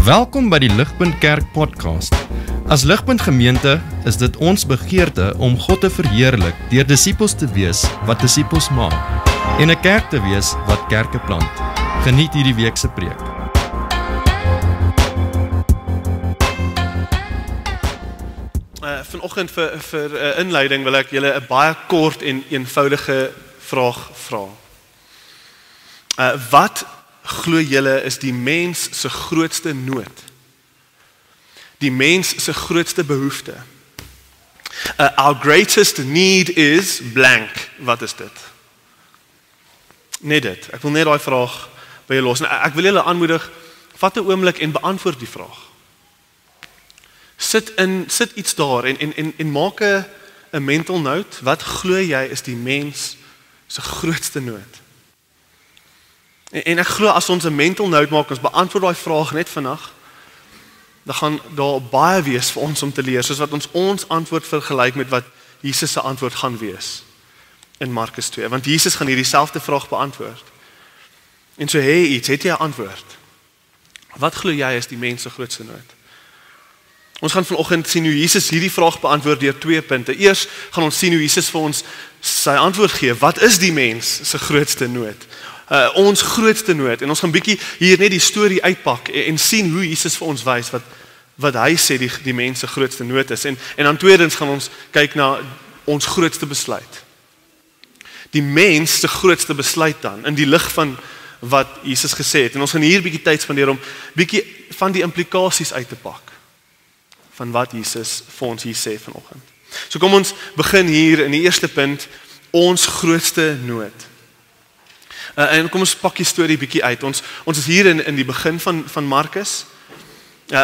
Welkom by die Ligpunt Kerk podcast. As Ligpunt Gemeente is dit ons begeerte om God te verheerlik deur disippels te wees wat disippels maak en 'n kerk te wees wat kerke plant. Geniet hierdie week se preek. Vanoggend vir inleiding wil ek julle 'n baie kort en eenvoudige vraag vra. Wat glo julle is die mens se grootste nood? Die mens se grootste behoefte? Our greatest need is blank. Wat is dit? Net dit. Ek wil net daai vraag by julle los. Ek wil julle aanmoedig, vat 'n oomblik en beantwoord die vraag. Sit iets daar en maak 'n mental note. Wat glo jy is die mens se grootste nood? En ek glo as ons 'n mental note maak, ons beantwoord daai vraag net vandag, dan gaan daar baie wees vir ons om te leer, soos wat ons antwoord vergelyk met wat Jesus se antwoord gaan wees in Markus 2, want Jesus gaan hierdie selfde vraag beantwoord. En so het jy 'n antwoord? Wat glo jy is die mens se grootste nood? Ons gaan vanoggend sien hoe Jesus hierdie vraag beantwoord deur 2 punte. Eers gaan ons sien hoe Jesus vir ons sy antwoord gee. Wat is die mens se grootste nood? Ons grootste nood. En ons gaan bietjie hier net die storie uitpak en sien hoe Jesus vir ons wys wat hy sê die mens se grootste nood is. En dan tweedens gaan ons kyk na ons grootste besluit. Die mens se grootste besluit dan in die lig van wat Jesus gesê het. En ons gaan hier bietjie tyd spandeer om bietjie van die implikasies uit te pak van wat Jesus vir ons hier sê vanoggend. So kom ons begin hier in die eerste punt, ons grootste nood. En kom ons pak die storie bietjie uit. Ons is hier in die begin van Markus.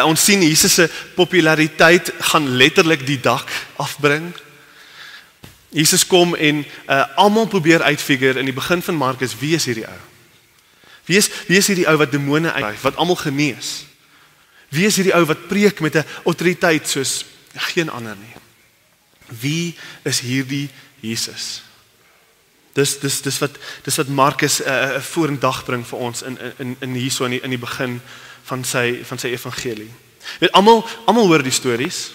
Ons sien Jesus se populariteit gaan letterlik die dak afbring. Jesus kom en almal probeer uitfigure in die begin van Markus, wie is hierdie ou? Wie is hierdie ou wat demone uitdryf, wat almal genees? Wie is hierdie ou wat preek met 'n autoriteit soos geen ander nie? Wie is hierdie Jesus? Dis wat Markus vorendag bring vir ons in hierso in die begin van sy evangelie. Weet almal hoor die stories.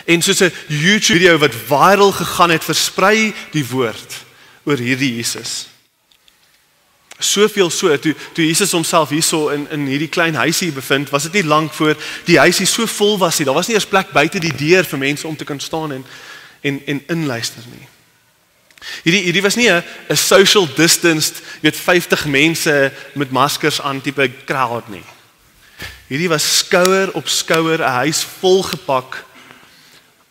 En soos 'n YouTube video wat viral gegaan het, versprei die woord oor hierdie Jesus. Soveel so, toe Jesus homself hierso in hierdie klein huisie bevind, was dit nie lank voor die huisie so vol was nie. Daar was nie eers plek buite die deur vir mense om te kan staan en inluister nie. Hierdie was nie 'n social distanced, 50 mense met maskers aan tipe crowd nie. Hierdie was skouer op skouer, 'n huis vol gepak.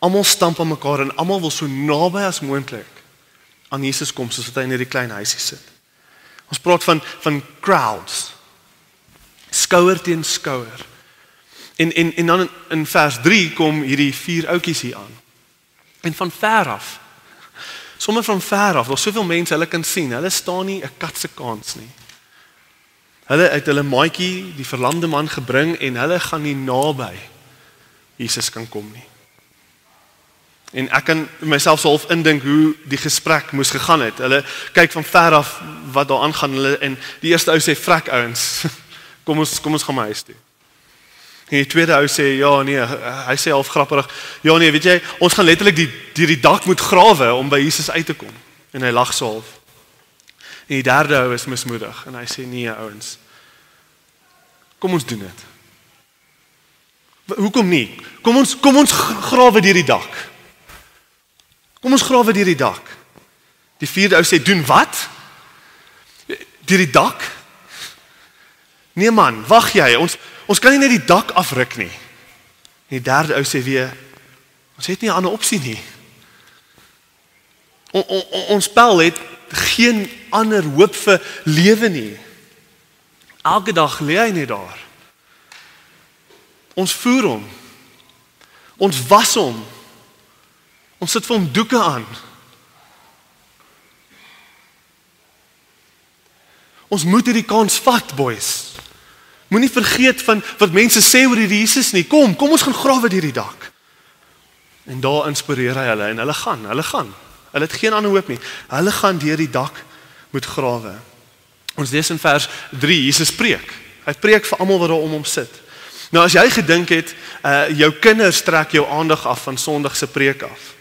Almal stamp aan mekaar en almal wil so naby as moontlik aan Jesus kom soos wat hy in hierdie klein huisie sit. Ons praat van crowds. Skouer teen skouer. En dan in vers 3 kom hierdie 4 ouetjies hier aan. En van ver af, sommer van ver af, daar's soveel mense hulle kan sien, hulle staan nie 'n kat se kans nie. Hulle het hulle maatjie, die verlamde man gebring en hulle gaan nie naby Jesus kan kom nie. En ek kan myself half indink hoe die gesprek moes gegaan het. Hulle kyk van ver af wat daar aangaan hulle en die eerste ou sê vrek ouens, kom ons gaan my huis toe. En die tweede ou sê ja nee, hy sê half grappig, ja nee, weet jy, ons gaan letterlik die dak moet grawe om by Jesus uit te kom. En hy lag so half. En die derde ou is mismoedig en hy sê nee ouens, kom ons doen dit. Hoekom nie? Kom ons grawe deur die dak. Kom ons grawe deur die dak. Die vierde ou sê, doen wat? Deur die dak? Nee man, wag jy, ons kan nie net die dak afruk nie. En die derde ou sê weer, ons het nie 'n ander opsie nie. Ons spel het geen ander hoop vir lewe nie. Elke dag lê hy net daar. Ons voer hom. Ons was hom. Ons sit vir hom doeke aan. Ons moet hierdie kans vat, boys. Moenie vergeet van wat mense sê oor hierdie Jesus nie. Kom ons gaan grawe deur die dak. En daar inspireer hy hulle en hulle gaan. Hulle het geen ander hoop nie. Hulle gaan deur die dak moet grawe. Ons lees in vers 3, Jesus preek. Hy preek vir almal wat daar om hom sit. Nou as jy gedink het, jou kinders trek jou aandag af van Sondag se preek af.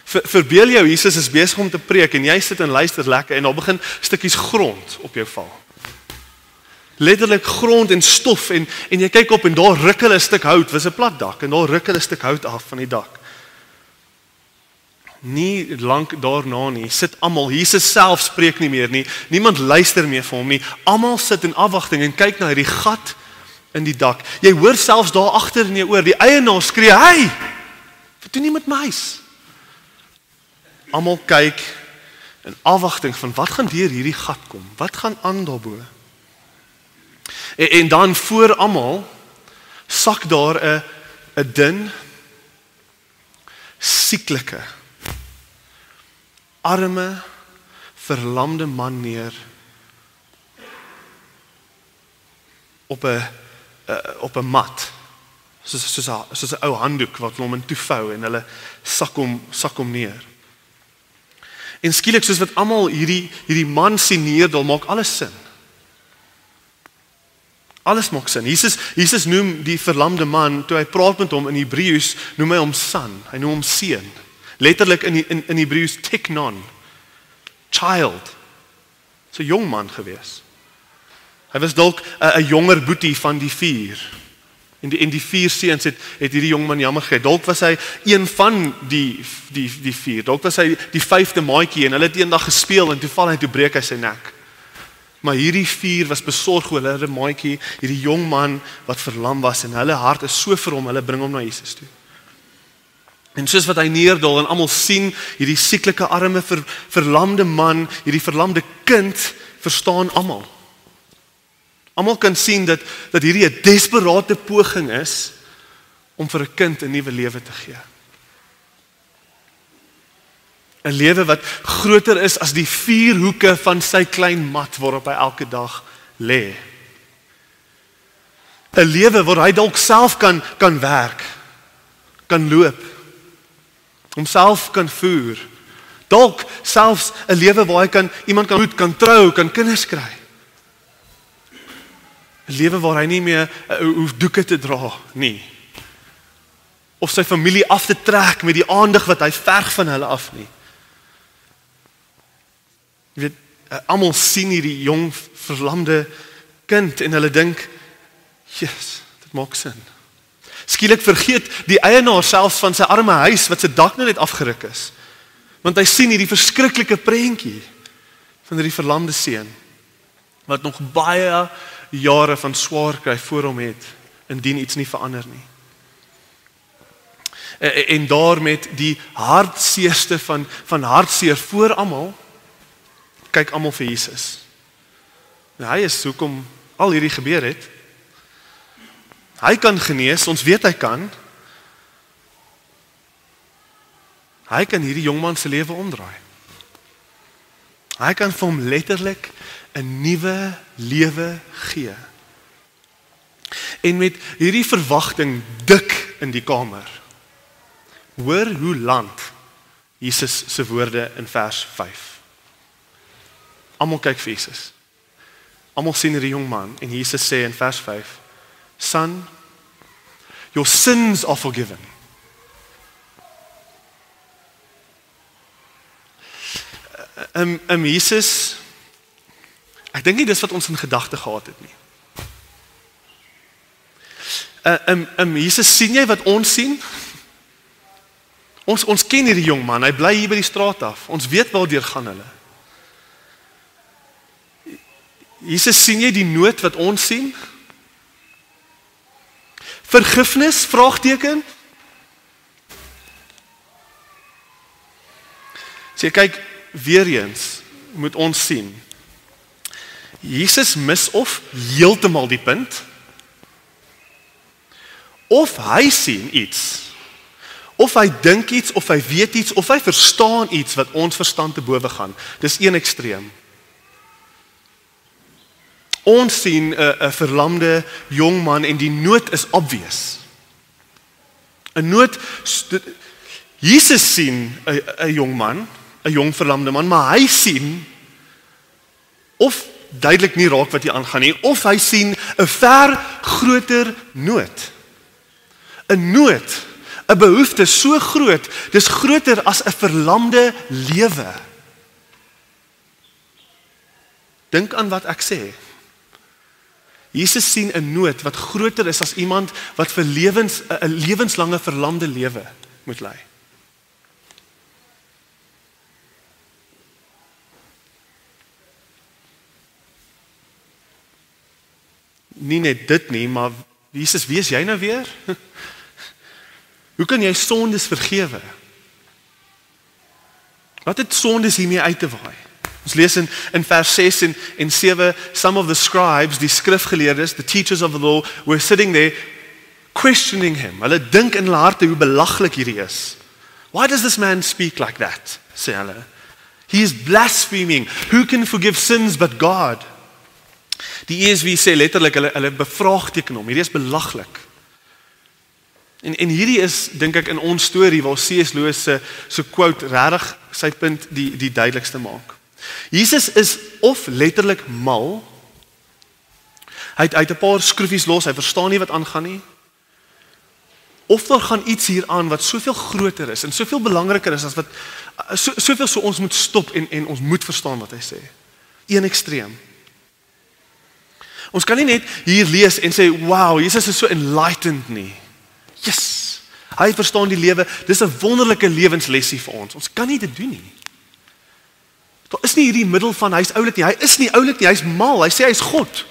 Verbeel jou, Jesus is besig om te preek en jy sit en luister lekker en daar begin stukkies grond op jou val. Letterlik grond en stof en jy kyk op en daar ruk hulle 'n stuk hout, was 'n plat dak en daar ruk hulle 'n stuk hout af van die dak. Nie lank daarna nie, sit almal, Jesus self spreek nie meer nie, niemand luister meer vir hom nie, almal sit in afwagting en kyk na hierdie gat in die dak. Jy hoor selfs daar agter in jou oor, die eienaar skree, "Hey, wat doen jy met my huis?" Almal kyk in afwagting van wat gaan deur hierdie gat kom? Wat gaan aan daarbo? En dan voor almal sak daar 'n dun, sieklike, arme, verlamde man neer op 'n mat. Soos 'n ou handdoek wat hulle hom in toevou en hulle sak hom neer. En skielik soos wat almal hierdie man sien neerdal, maak alles sin. Alles maak sin. Jesus noem die verlamde man, toe hy praat met hom in Hebreëus, noem hy hom son, hy noem hom seun. Letterlik in Hebreëus teknon, child. So 'n jong man gewees. Hy was dalk 'n jonger boetie van die 4. En die 4 seuns het hierdie jong man jammer gekry. Dalk was hy een van die 4. Dalk was hy die 5de maatjie en hulle het eendag gespeel en toe breek hy sy nek. Maar hierdie 4 was besorg oor hulle maatjie, hierdie jong man wat verlam was en hulle hart is so vir hom, hulle bring hom na Jesus toe. En soos wat hy neerdal en almal sien, hierdie sieklike arme verlamde man, hierdie verlamde kind, verstaan almal. Almal kan sien dat hierdie 'n desperate poging is om vir 'n kind 'n nuwe lewe te gee. 'n Lewe wat groter is as die 4 hoeke van sy klein mat waarop hy elke dag lê. 'n Lewe waar hy dalk self kan werk, kan loop, homself kan voer. Dalk selfs 'n lewe waar hy iemand kan trou, kan kinders kry. 'n Lewe waar hy nie meer hoef doeke te dra nie. Of sy familie af te trek met die aandag wat hy verg van hulle af nie. Jy weet, almal sien hierdie jong verlamde kind en hulle dink, "Jesus, dit maak sin." Skielik vergeet die eienaar selfs van sy arme huis wat sy dak net afgeruk is. Want hy sien hierdie verskriklike prentjie van hierdie verlamde seun wat nog baie jare van swaar kry voor hom het indien iets nie verander nie. En daar met die hartseerste van hartseer voor almal kyk almal vir Jesus. En hy is hoekom al hierdie gebeur het. Hy kan genees, ons weet hy kan. Hy kan hierdie jongman se lewe omdraai. Hy kan vir hom letterlik 'n nuwe lewe gee. En met hierdie verwagting dik in die kamer, hoor hoe land Jesus se woorde in vers 5. Almal kyk vir Jesus. Almal sien hierdie jong man en Jesus sê in vers 5, "Son, your sins are forgiven." Jesus, ek dink nie dis wat ons in gedagte gehad het nie. Jesus, sien jy wat ons sien? Ons ken hierdie jong man, hy bly hier by die straat af. Ons weet waardeur gaan hulle. Jesus, sien jy die nood wat ons sien? Vergifnis? Vraagteken? So kyk, weer eens moet ons sien. Jesus mis of heeltemal die punt, of hy sien iets, of hy dink iets, of hy weet iets, of hy verstaan iets wat ons verstand te bowe gaan. Dis een ekstreem. Ons sien 'n verlamde jong man en die nood is obvious. 'n nood, Jesus sien 'n jong man, 'n jong verlamde man, maar hy sien of duidelik nie raak wat hier aangaan nie, of hy sien 'n ver groter nood. 'n Nood, 'n behoefte so groot, dis groter as 'n verlamde lewe. Dink aan wat ek sê. Jesus sien 'n nood wat groter is as iemand wat vir 'n lewenslange verlamde lewe moet lei. Nie net dit nie, maar Jesus, wie is jy nou weer? Hoe kan jy sondes vergewe? Wat het sondes hiermee uit te waai? Ons lees in vers 6 en 7, some of the scribes, die skrifgeleerdes, the teachers of the law, were sitting there questioning him. Hulle dink in hulle harte hoe belaglik hierdie is. Why does this man speak like that? Sê hulle. He is blaspheming. Who can forgive sins but God? Die ESV sê letterlik, hulle bevraagteken hom. Hierdie is belaglik. En hierdie is, dink ek, in ons storie waar C.S. Lewis se quote regtig sy punt die duidelikste maak. Jesus is of letterlik mal, hy het 'n paar skroefies los, hy verstaan nie wat aangaan nie, of daar gaan iets hier aan wat soveel groter is en soveel belangriker is as wat soveel so ons moet stop en ons moet verstaan wat hy sê. Een ekstreem. Ons kan nie net hier lees en sê, wow, Jesus is so enlightened nie. Yes, hy verstaan die lewe, dis 'n wonderlike lewenslesie vir ons. Ons kan nie dit doen nie. Daar is nie hierdie middel van, hy is oulik nie, hy is nie oulik nie, hy is mal, hy sê hy is God.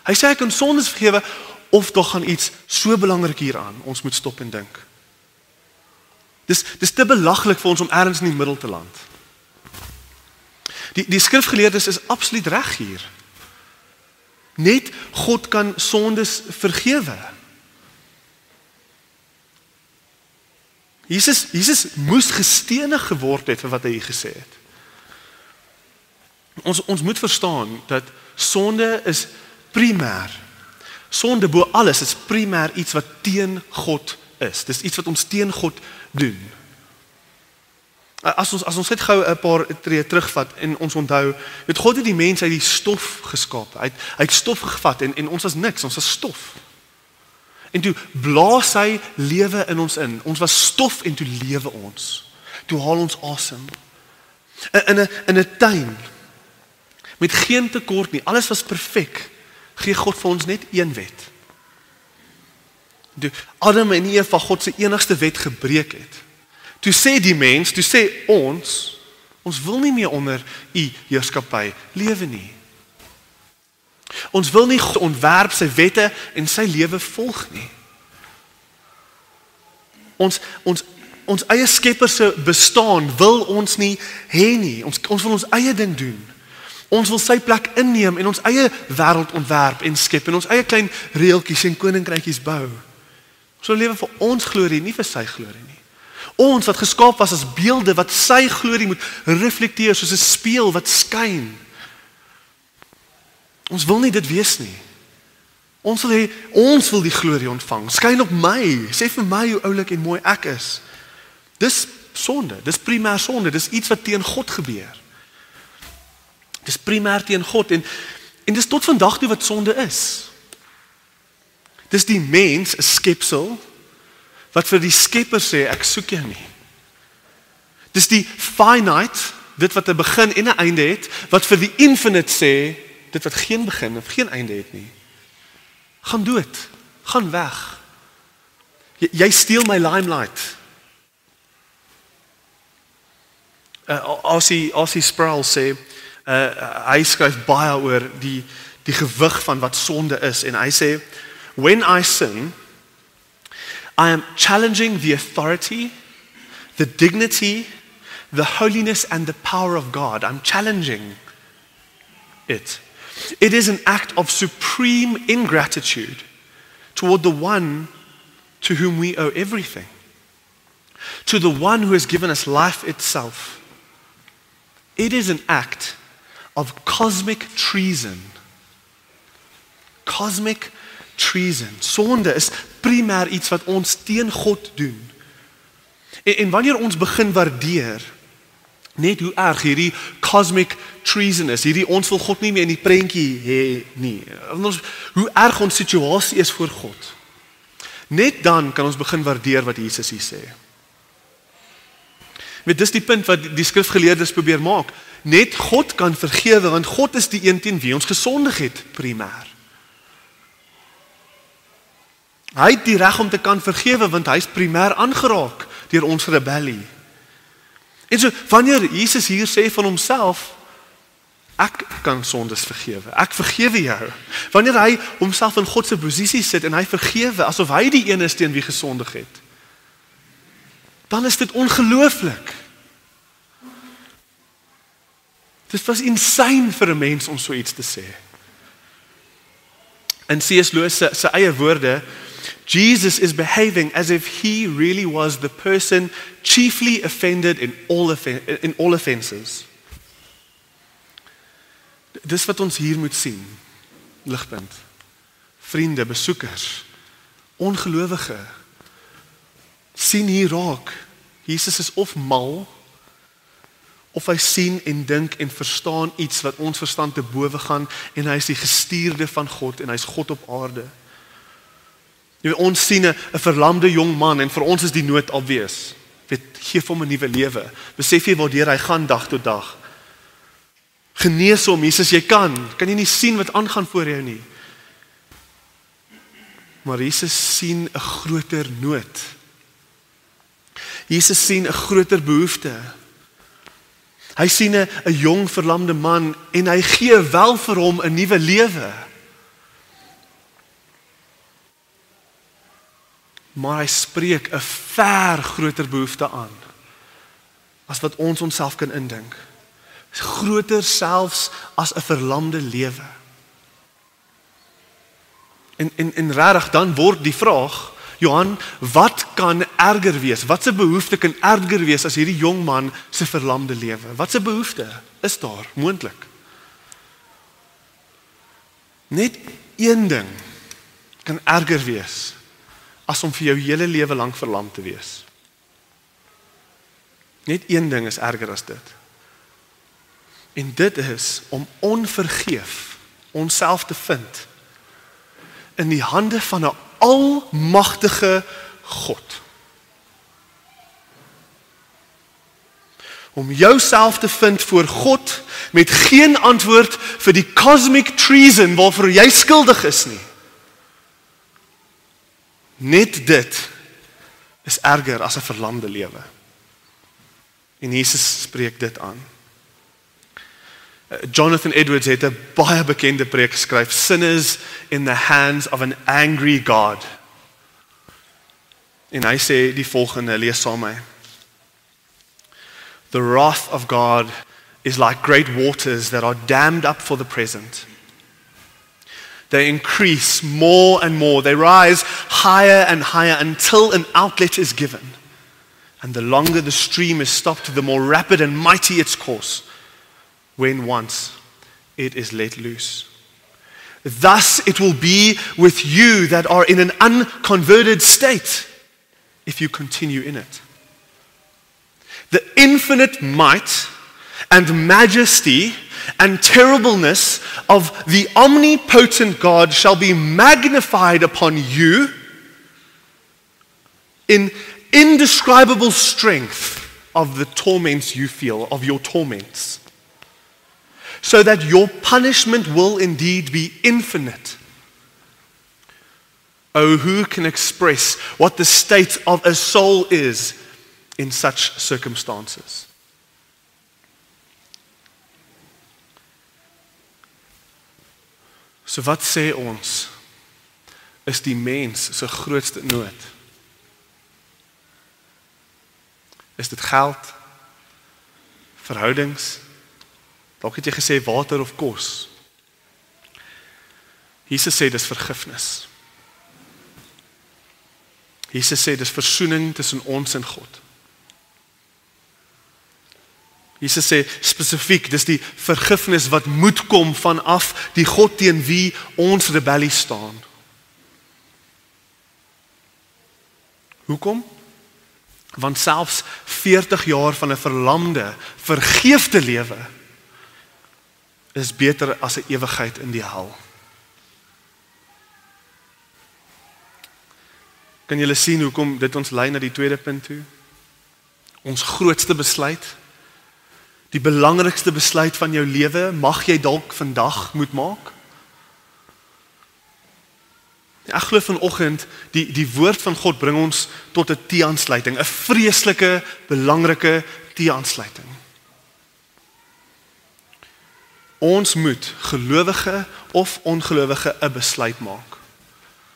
Hy sê hy kan sondes vergewe, of daar gaan iets so belangrik hier aan, ons moet stop en dink. Dis te belaglik vir ons om ergens in die middel te land. Die skrifgeleerdes is absoluut reg hier. Net God kan sondes vergewe. Jesus moes gestenig geword het vir wat hy gesê het. Ons moet verstaan dat sonde is primêr. Sonde bo alles is primêr iets wat teen God is. Dis iets wat ons teen God doen. As ons net gou 'n paar tree terugvat en ons onthou, weet God het die mens uit die stof geskaap. Hy het stof gevat en ons was niks, ons was stof. En toe blaas hy lewe in ons in. Ons was stof en toe lewe ons. Toe haal ons asem. In 'n tuin met geen tekort nie. Alles was perfek. Gee God vir ons net een wet. Toe Adam en Eva God se enigste wet gebreek het. Toe sê die mens, toe sê ons wil nie meer onder u heerskappy lewe nie. Ons wil nie God ontwerp sy wette en sy lewe volg nie. Ons eie Skepper se bestaan wil ons nie hê nie. Ons wil ons eie ding doen. Ons wil sy plek inneem en ons eie wêreld ontwerp en skep en ons eie klein reeltjies en koninkrykies bou. Ons wil lewe vir ons glorie, nie vir sy glorie nie. Ons wat geskaap was as beelde wat sy glorie moet reflekteer soos 'n spieël wat skyn. Ons wil nie dit wees nie. Ons wil die glorie ontvang. Skyn op my. Sê vir my hoe oulik en mooi ek is. Dis sonde. Dis primêr sonde. Dis iets wat teen God gebeur. Dis primêr teen God en dis tot vandag toe wat sonde is. Dis die mens, 'n skepsel wat vir die Skepper sê ek soek jou nie. Dis die finite, dit wat 'n begin en 'n einde het, wat vir die infinite sê dit wat geen begin of geen einde het nie. Gaan dood, gaan weg. Jy steel my limelight. R.C. Sproul sê, hy skryf baie oor die gewig van wat sonde is en hy sê, when I sin, I am challenging the authority, the dignity, the holiness and the power of God. I'm challenging it. It is an act of supreme ingratitude toward the one to whom we owe everything, to the one who has given us life itself. It is an act of cosmic treason. Cosmic treason. Sonde is primêr iets wat ons teen God doen. En wanneer ons begin waardeer Net hoe erg hierdie cosmic treason is, hierdie ons wil God nie meer in die prentjie hê nie. Hoe erg ons situasie is voor God. Net dan kan ons begin waardeer wat Jesus hier sê. Dis die punt wat die skrifgeleerdes probeer maak. Net God kan vergewe, want God is die een teen wie ons gesondig het, primêr. Hy het die reg om te kan vergewe, want hy is primêr aangeraak deur ons rebellie. En so, wanneer Jesus hier sê van homself, ek kan sondes vergewe, ek vergewe jou. Wanneer hy homself in God se posisie sit en hy vergewe, asof hy die een is teen wie gesondig het, dan is dit ongelooflik. Dit was insane vir 'n mens om so iets te sê. In C.S. Lewis se eie woorde, Jesus is behaving as if he really was the person chiefly offended in all offenses. Dis wat ons hier moet sien, Ligpunt. Vriende, besoekers, ongelowige, sien hier raak. Jesus is of mal, of hy sien en dink en verstaan iets wat ons verstand te bowe gaan, en hy is die gestuurde van God, en hy is God op aarde. Ons sien 'n verlamde jong man, en vir ons is die nood obvious. Geef hom 'n nuwe lewe. Besef jy waardeur hy gaan dag tot dag. Genees hom, Jesus, jy kan jy nie sien wat aangaan voor jou nie. Maar Jesus sien 'n groter nood. Jesus sien 'n groter behoefte. Hy sien 'n jong verlamde man en hy gee wel vir hom 'n nuwe lewe. Maar hy spreek 'n ver groter behoefte aan as wat ons onsself kan indink. Groter selfs as 'n verlamde lewe. En regtig dan word die vraag, Johan, wat kan erger wees? Wat se behoefte kan erger wees as hierdie jong man se verlamde lewe? Wat se behoefte is daar moontlik? Net een ding kan erger wees as om vir jou hele lewe lank verlam te wees. Net een ding is erger as dit. En dit is om onvergeef onsself te vind in die hande van 'n almagtige God. Om jouself te vind voor God met geen antwoord vir die cosmic treason waarvoor jy skuldig is nie. Net dit is erger as 'n verlamde lewe. En Jesus spreek dit aan. Jonathan Edwards het 'n baie bekende preek geskryf, Sinners in the Hands of an Angry God. En hy sê die volgende, lees saam met my. The wrath of God is like great waters that are dammed up for the present. They increase more and more. They rise higher and higher until an outlet is given. And the longer the stream is stopped, the more rapid and mighty its course, when once it is let loose. Thus it will be with you that are in an unconverted state, if you continue in it. The infinite might and majesty and terribleness of the omnipotent God shall be magnified upon you in indescribable strength of the torments you feel, of your torments, so that your punishment will indeed be infinite. Oh, who can express what the state of a soul is in such circumstances? So wat sê ons is die mens se grootste nood? Is dit geld? Verhoudings? Dalk het jy gesê water of kos. Jesus sê dis vergifnis. Jesus sê dis versoening tussen ons en God. Jesus sê spesifiek, dis die vergifnis wat moet kom vanaf die God teen wie ons rebellie staan. Hoekom? Want selfs 40 jaar van 'n verlamde, vergeefte lewe is beter as 'n ewigheid in die hel. Kan julle sien hoekom dit ons lei na die tweede punt toe? Ons grootste besluit, die belangrikste besluit van jou lewe, mag jy dalk vandag moet maak? Ek glo vanoggend, die woord van God bring ons tot 'n T-aansluiting, 'n vreeslike, belangrike T-aansluiting. Ons moet, gelowige of ongelowige, 'n besluit maak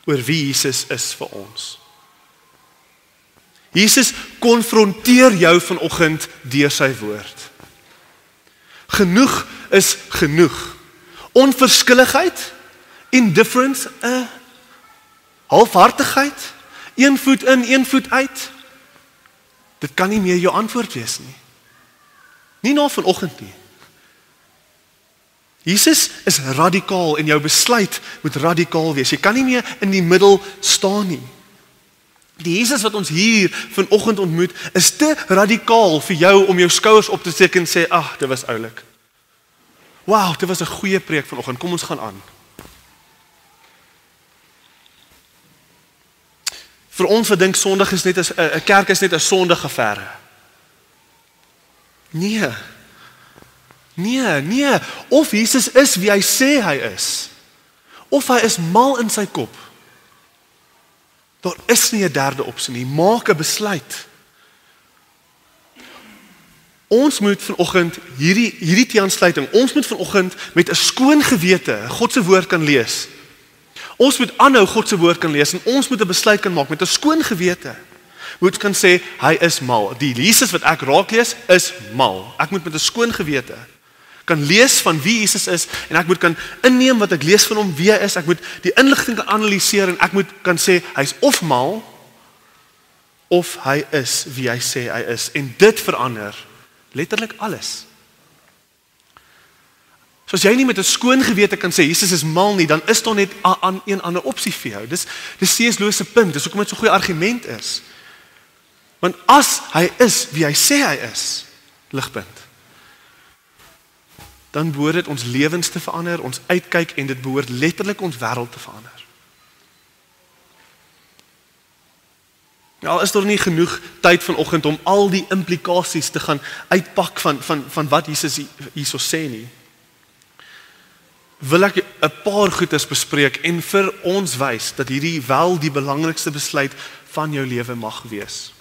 oor wie Jesus is vir ons. Jesus konfronteer jou vanoggend deur sy woord. Genoeg is genoeg. Onverskilligheid, indifference, halfhartigheid, een voet in, een voet uit. Dit kan nie meer jou antwoord wees nie. Nie na vanoggend nie. Jesus is radikaal en jou besluit moet radikaal wees. Jy kan nie meer in die middel staan nie. Die Jesus wat ons hier vanoggend ontmoet, is te radikaal vir jou om jou skouers op te steek en sê, ag, dit was oulik. Wow, dit was 'n goeie preek vanoggend, kom ons gaan aan. Vir ons wat dink Sondag is net 'n kerk is net 'n Sondaggevere. Nee. Of Jesus is wie hy sê hy is. Of hy is mal in sy kop. Daar is nie 'n derde opsie nie. Maak 'n besluit. Ons moet vanoggend hierdie teensluiting, ons moet vanoggend met 'n skoon gewete God se woord kan lees. Ons moet aanhou God se woord kan lees en ons moet 'n besluit kan maak met 'n skoon gewete. Moet kan sê hy is mal. Die Jesus wat ek raak lees is mal. Ek moet met 'n skoon gewete kan lees van wie Jesus is en ek moet kan inneem wat ek lees van hom wie hy is. Ek moet die inligting kan analiseer en ek moet kan sê hy's of mal of hy is wie hy sê hy is en dit verander letterlik alles. So as jy nie met 'n skoon gewete kan sê Jesus is mal nie, dan is daar net een ander opsie vir jou. Dis C.S. Lewis se punt. Dis hoekom dit so 'n goeie argument is. Want as hy is wie hy sê hy is, ligpunt, dan behoort dit ons lewens te verander, ons uitkyk en dit behoort letterlik ons wêreld te verander. Al is daar nie genoeg tyd vanoggend om al die implikasies te gaan uitpak van wat Jesus hierso sê nie. Wil ek 'n paar goedes bespreek en vir ons wys dat hierdie wel die belangrikste besluit van jou lewe mag wees.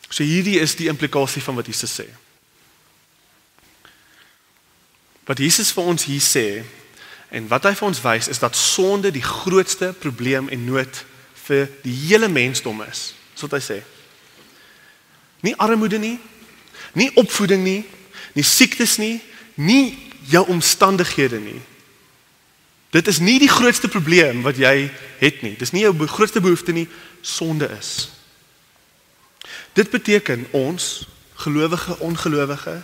So hierdie is die implikasie van wat Jesus sê. Wat Jesus vir ons hier sê en wat hy vir ons wys is dat sonde die grootste probleem en nood vir die hele mensdom is. Dis wat hy sê. Nie armoede nie, nie opvoeding nie, nie siektes nie, nie jou omstandighede nie. Dit is nie die grootste probleem wat jy het nie. Dis nie jou grootste behoefte nie, sonde is. Dit beteken ons, gelowige, ongelowige,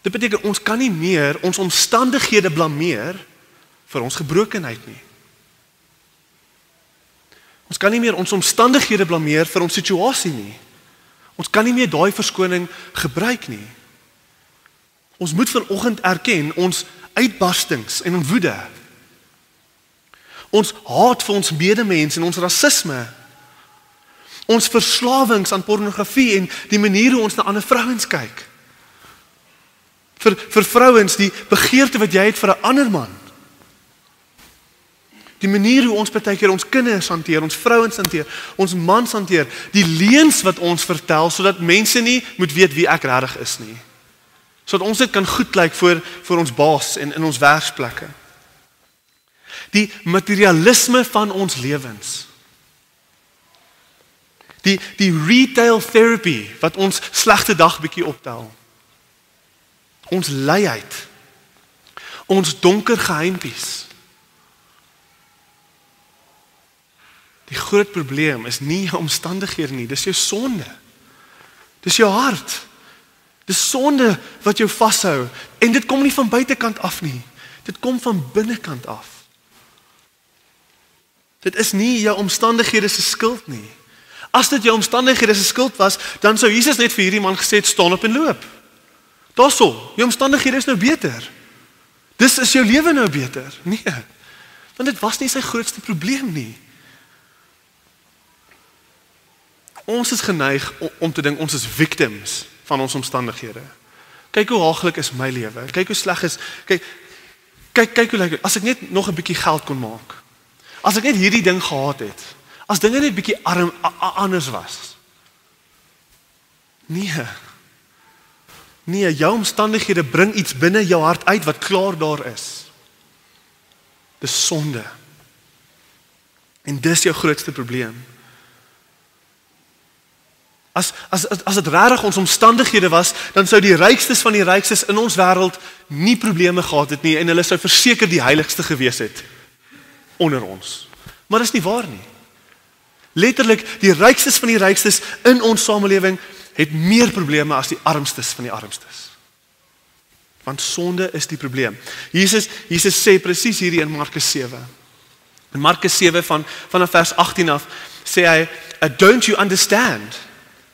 dit beteken ons kan nie meer ons omstandighede blameer vir ons gebrokenheid nie. Ons kan nie meer ons omstandighede blameer vir ons situasie nie. Ons kan nie meer daai verskoning gebruik nie. Ons moet vanoggend erken ons uitbarstings en ons woede. Ons haat vir ons medemens en ons rasisme. Ons verslawings aan pornografie en die manier hoe ons na ander vrouens kyk. Vir vrouens die begeerte wat jy het vir 'n ander man. Die manier hoe ons partykeer ons kinders hanteer, ons vrouens hanteer, ons mans hanteer, die leuns wat ons vertel sodat mense nie moet weet wie ek regtig is nie. Sodat ons dit kan goed lyk voor ons baas en in ons werksplekke. Die materialisme van ons lewens. Die retail therapy wat ons slegte dag bietjie optel. Ons luiheid. Ons donker geheimpies. Die groot probleem is nie jou omstandighede nie, dis jou sonde. Dis jou hart. Dis sonde wat jou vashou en dit kom nie van buitekant af nie. Dit kom van binnekant af. Dit is nie jou omstandighede se skuld nie. As dit jou omstandighede se skuld was, dan sou Jesus net vir hierdie man gesê het, staan op en loop. Daarso, jou omstandighede is nou beter. Dis is jou lewe nou beter. Nee, want dit was nie sy grootste probleem nie. Ons is geneig om te dink ons is victims van ons omstandighede. Kyk hoe haaglik is my lewe. Kyk hoe sleg is. Kyk hoe lyk. As ek net nog 'n bietjie geld kon maak. As ek net hierdie ding gehad het. As dinge net bietjie anders was. Nee, jou omstandighede bring iets binne jou hart uit wat klaar daar is. Dis sonde. En dis jou grootste probleem. As dit regtig ons omstandighede was, dan sou die rykstes van die rykstes in ons wêreld nie probleme gehad het nie en hulle sou verseker die heiligste gewees het onder ons. Maar dis nie waar nie. Letterlik, die rykstes van die rykstes in ons samelewing het meer probleme as die armstes van die armstes. Want sonde is die probleem. Jesus sê presies hierdie in Markus 7. In Markus 7 vanaf vers 18 af sê hy, don't you understand?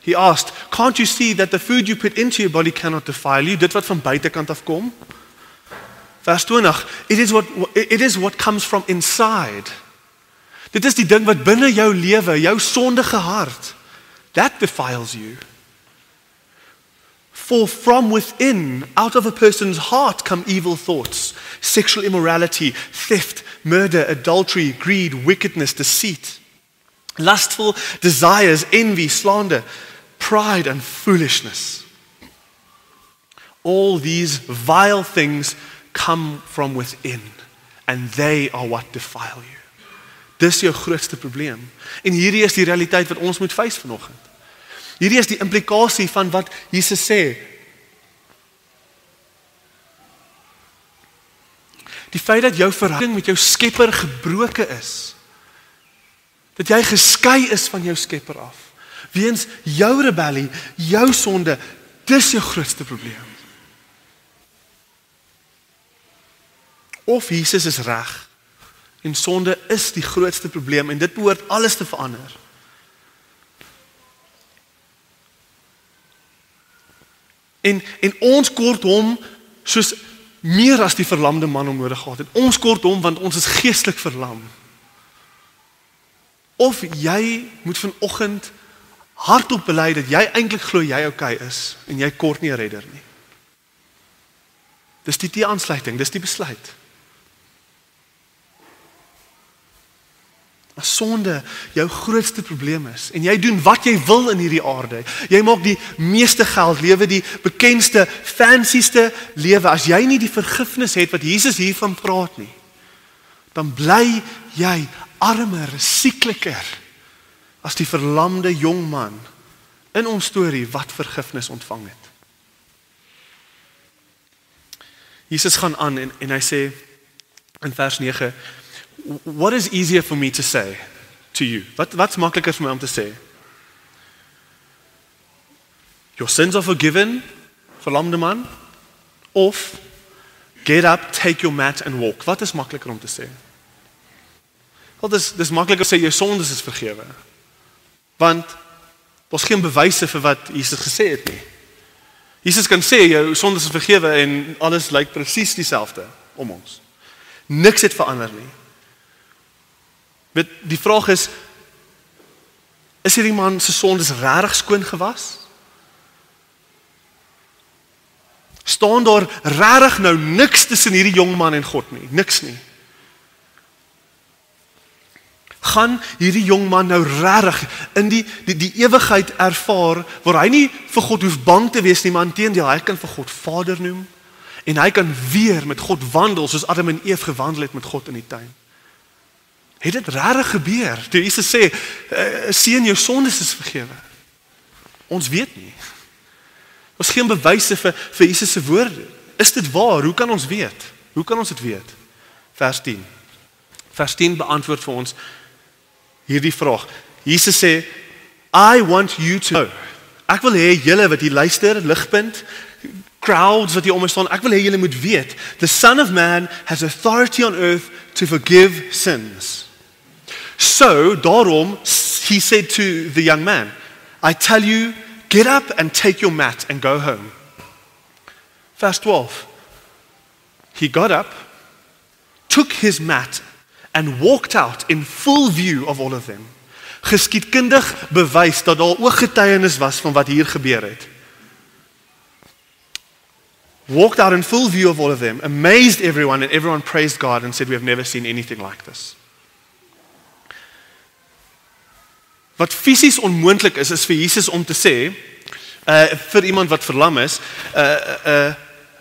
He asked, can't you see that the food you put into your body cannot defile you? Dit wat van buitekant af kom. Vers 20, it is what comes from inside. Dit is die ding wat binne jou lewe, jou sondige hart, that defiles you. For from within, out of a person's heart come evil thoughts, sexual immorality, theft, murder, adultery, greed, wickedness, deceit, lustful desires, envy, slander, pride and foolishness. All these vile things come from within, and they are what defile you. Dis jou grootste probleem. En hierdie is die realiteit wat ons moet face vanoggend. Hierdie is die implikasie van wat Jesus sê. Die feit dat jou verhouding met jou Skepper gebroken is, dat jy geskei is van jou Skepper af, weens jou rebellie, jou sonde, dis jou grootste probleem. Of Jesus is reg, en sonde is die grootste probleem, en dit behoort alles te verander. En ons kort hom soos meer as die verlamde man om nodig gehad het. Ons kort hom want ons is geestelik verlam. Of jy moet vanoggend hardop bely dat jy eintlik glo jy okay is en jy kort nie 'n redder nie. Dis die aansluiting, dis die besluit. As sonde jou grootste probleem is en jy doen wat jy wil in hierdie aarde, jy maak die meeste geld, lewe die bekendste, fancyste lewe, as jy nie die vergifnis het wat Jesus hiervan praat nie, dan bly jy armer, siekliker as die verlamde jong man in ons storie wat vergifnis ontvang het. Jesus gaan aan en hy sê in vers 9, what is easier for me to say to you? Wat's makliker vir my om te sê? Your sins are forgiven, verlamde man, of get up, take your mat and walk. Wat is makliker om te sê? Wel, dis makliker om te sê jou sondes is vergewe. Want daar's geen bewyse vir wat Jesus gesê het nie. Jesus kan sê jou sondes is vergewe en alles lyk presies dieselfde om ons. Niks het verander nie. Die vraag is hierdie man se sondes regtig skoon gewas? Staan daar regtig nou niks tussen hierdie jong man en God nie? Niks nie. Gaan hierdie jong man nou regtig in die ewigheid ervaar, waar hy nie vir God hoef bang te wees nie, maar inteendeel, hy kan vir God Vader noem, en hy kan weer met God wandel, soos Adam en Eve gewandel het met God in die tuin. Het dit regtig gebeur? Toe Jesus sê, seun, jou sondes is vergewe. Ons weet nie. Ons geen bewyse vir Jesus se woorde. Is dit waar? Hoe kan ons weet? Hoe kan ons dit weet? Vers 10. Vers 10 beantwoord vir ons hierdie vraag. Jesus sê, I want you to know. Ek wil hê julle wat hier luister, Ligpunt, crowds wat hier om my staan, ek wil hê julle moet weet, the Son of Man has authority on earth to forgive sins. So, daarom, he said to the young man, I tell you, get up and take your mat and go home. Verse 12. He got up, took his mat and walked out in full view of all of them. Geskiedkundig bewys dat daar ooggetuienis was van wat hier gebeur het. Walked out in full view of all of them, amazed everyone, and everyone praised God and said, we have never seen anything like this. Wat fisies onmoontlik is vir Jesus om te sê, vir iemand wat verlam is,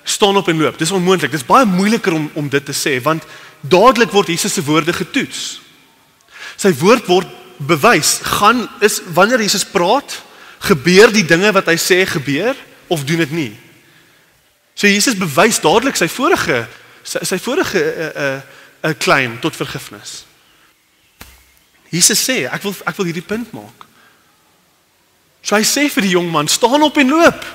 staan op en loop. Dis onmoontlik. Dis baie moeiliker om dit te sê, want dadelik word Jesus se woorde getoets. Sy woord word bewys, wanneer Jesus praat, gebeur die dinge wat hy sê gebeur, of doen dit nie. So Jesus bewys dadelik sy vorige claim tot vergifnis. Jesus sê, ek wil hierdie punt maak. So hy sê vir die jong man, staan op en loop.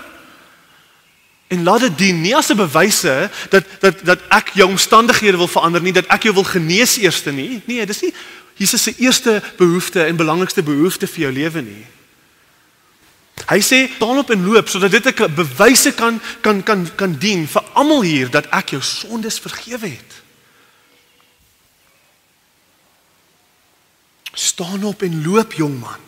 En laat dit dien, nie as 'n bewyse dat ek jou omstandighede wil verander nie, dat ek jou wil genees eerste nie. Nee, dis nie Jesus se eerste behoefte en belangrikste behoefte vir jou lewe nie. Hy sê, staan op en loop, sodat dit 'n bewyse kan dien vir almal hier, dat ek jou sondes vergewe het. Staan op en loop, jongman.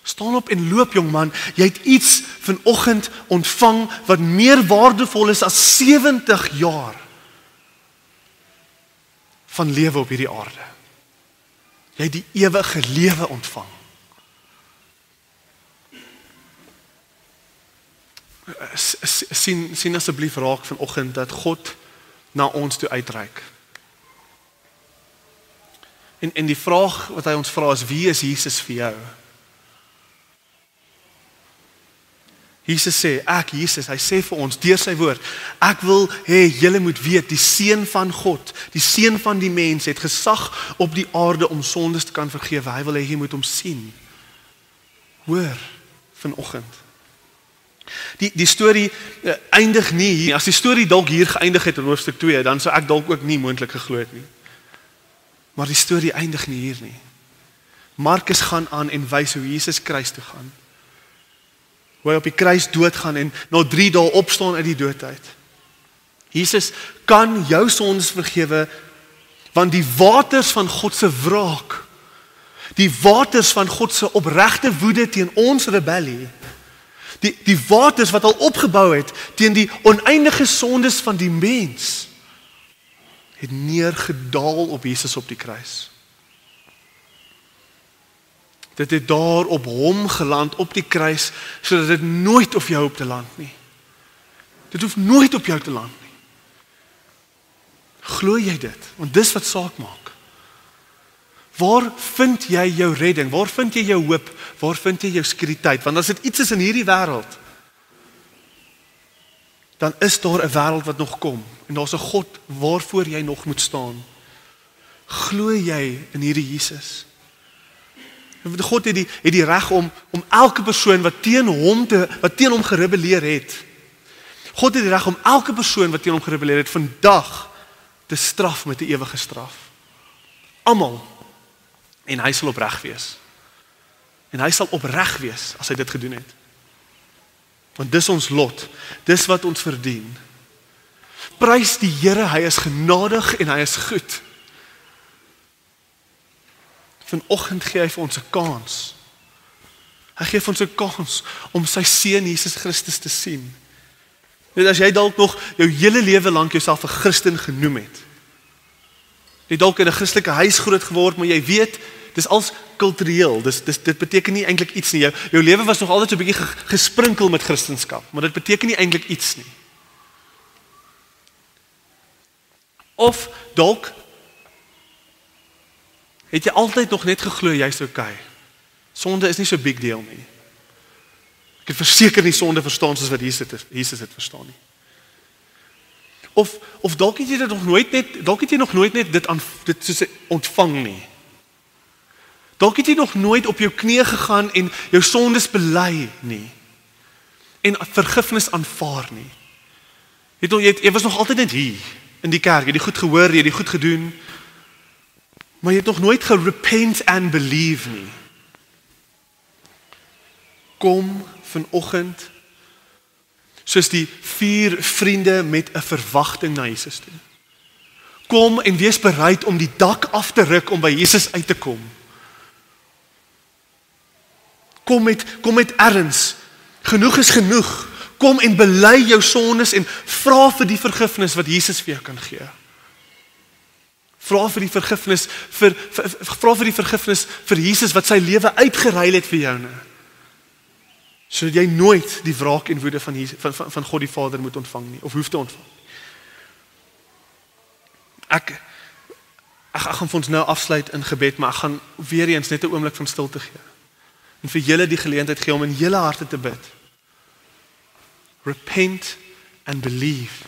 Staan op en loop, jongman. Jy het iets vanoggend ontvang wat meer waardevol is as 70 jaar van lewe op hierdie aarde. Jy het die ewige lewe ontvang. Sien asseblief raak vanoggend dat God na ons toe uitreik. En die vraag wat hy ons vra is, wie is Jesus vir jou? Jesus sê, Jesus, hy sê vir ons, deur sy woord, ek wil hê julle moet weet, die seun van God, die seun van die mens, het gesag op die aarde om sondes te kan vergewe. Hy wil hê jy moet hom sien. Hoor, vanoggend. Die storie eindig nie hier. As die storie dalk hier geëindig het in hoofstuk 2, dan sou ek dalk ook nie moontlik geglo het nie. Maar die storie eindig nie hier nie. Markus gaan aan en wys hoe Jesus kruis toe gaan. Hoe hy op die kruis doodgaan en na 3 dae opstaan uit die dood uit. Jesus kan jou sondes vergewe, want die waters van God se wraak, die waters van God se opregte woede teen ons rebellie, die waters wat al opgebou het teen die oneindige sondes van die mens, het neergedaal op Jesus op die kruis. Dit het daar op hom geland op die kruis, sodat dit nooit op jou hoef te land nie. Dit hoef nooit op jou te land nie. Glo jy dit? Want dis wat saak maak. Waar vind jy jou redding? Waar vind jy jou hoop? Waar vind jy jou sekuriteit? Want as dit iets is in hierdie wêreld, dan is daar 'n wêreld wat nog kom. En daar's 'n God waarvoor jy nog moet staan. Glo jy in hierdie Jesus? God het die reg om elke persoon wat teen hom gerebelleer het. God het die reg om elke persoon wat teen hom gerebelleer het vandag te straf met 'n ewige straf. Almal. En hy sal opreg wees. En hy sal opreg wees as hy dit gedoen het. Want dis ons lot. Dis wat ons verdien. Prys die Here, hy is genadig en hy is goed. Vanoggend gee hy vir ons 'n kans. Hy gee vir ons 'n kans om sy seun Jesus Christus te sien. Net as jy dalk nog jou hele lewe lank jouself 'n Christen genoem het. Jy dalk in 'n Christelike huis groot geword, maar jy weet, dis als kultureel. Dit beteken nie eintlik iets nie. Jou lewe was nog altyd so 'n bietjie gesprinkel met Christendom, maar dit beteken nie eintlik iets nie. Of dalk het jy altyd nog net geglo jy's okay. Sonde is nie so big deal nie. Ek het verseker nie sonde verstaan soos wat Jesus het verstaan nie. Of dalk het jy dit nog nooit net dit soos ontvang nie. Dalk het jy nog nooit op jou knieë gegaan en jou sondes bely nie. En vergifnis aanvaar nie. Jy was nog altyd net hier in die kerk, jy het die goed gehoor, jy het die goed gedoen. maar jy het nog nooit gerepent and believe nie. Kom vanoggend soos die 4 vriende met 'n verwagting na Jesus toe. Kom en wees bereid om die dak af te ruk om by Jesus uit te kom. Kom met erns. Genoeg is genoeg. Kom en bely jou sondes en vra vir die vergifnis wat Jesus vir jou kan gee. Vra vir die vergifnis vir Jesus wat sy lewe uitgeruil het vir jou. Sodat jy nooit die wraak en woede van God die Vader moet ontvang nie, of hoef te ontvang. Ek gaan vir ons nou afsluit in gebed, maar ek gaan weer eens net 'n oomblik van stilte gee. En vir julle die geleentheid gee om in julle harte te bid. Repent and believe.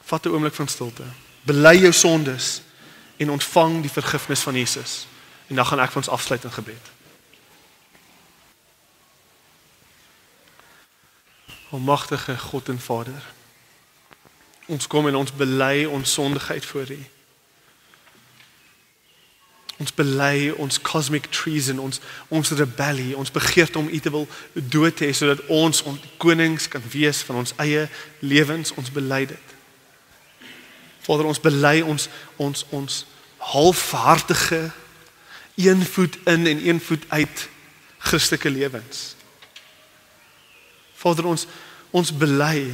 Vat 'n oomblik van stilte. Bely jou sondes en ontvang die vergifnis van Jesus. En dan gaan ek vir ons afsluit in gebed. Almagtige God en Vader, ons kom en ons bely ons sondigheid voor U. Ons bely ons cosmic treason, ons rebellie, ons begeerte om U te wil dood hê, sodat ons konings kan wees van ons eie lewens, ons bely dit. Vader, ons bely ons halfhartige, een voet in en een voet uit Christelike lewens. Vader, ons bely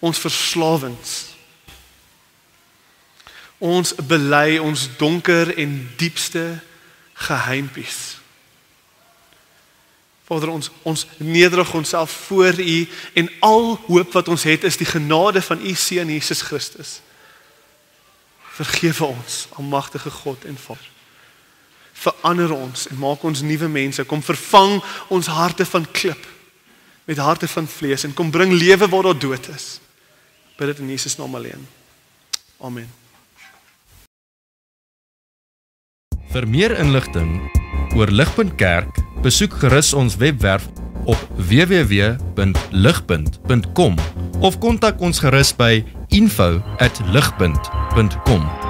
ons verslawings. Ons bely ons donker en diepste geheimpies. Vader, ons nederig onsself voor U en al hoop wat ons het is die genade van U Seun Jesus Christus. Vergewe ons, almagtige God en Vader. Verander ons en maak ons nuwe mense. Kom vervang ons harte van klip met harte van vlees en kom bring lewe waar daar dood is. Bid dit in Jesus naam alleen. Amen. Vir meer inligting oor Ligpunt Kerk, besoek gerus ons webwerf op www.ligpunt.com of kontak ons gerus by info@ligpunt.com.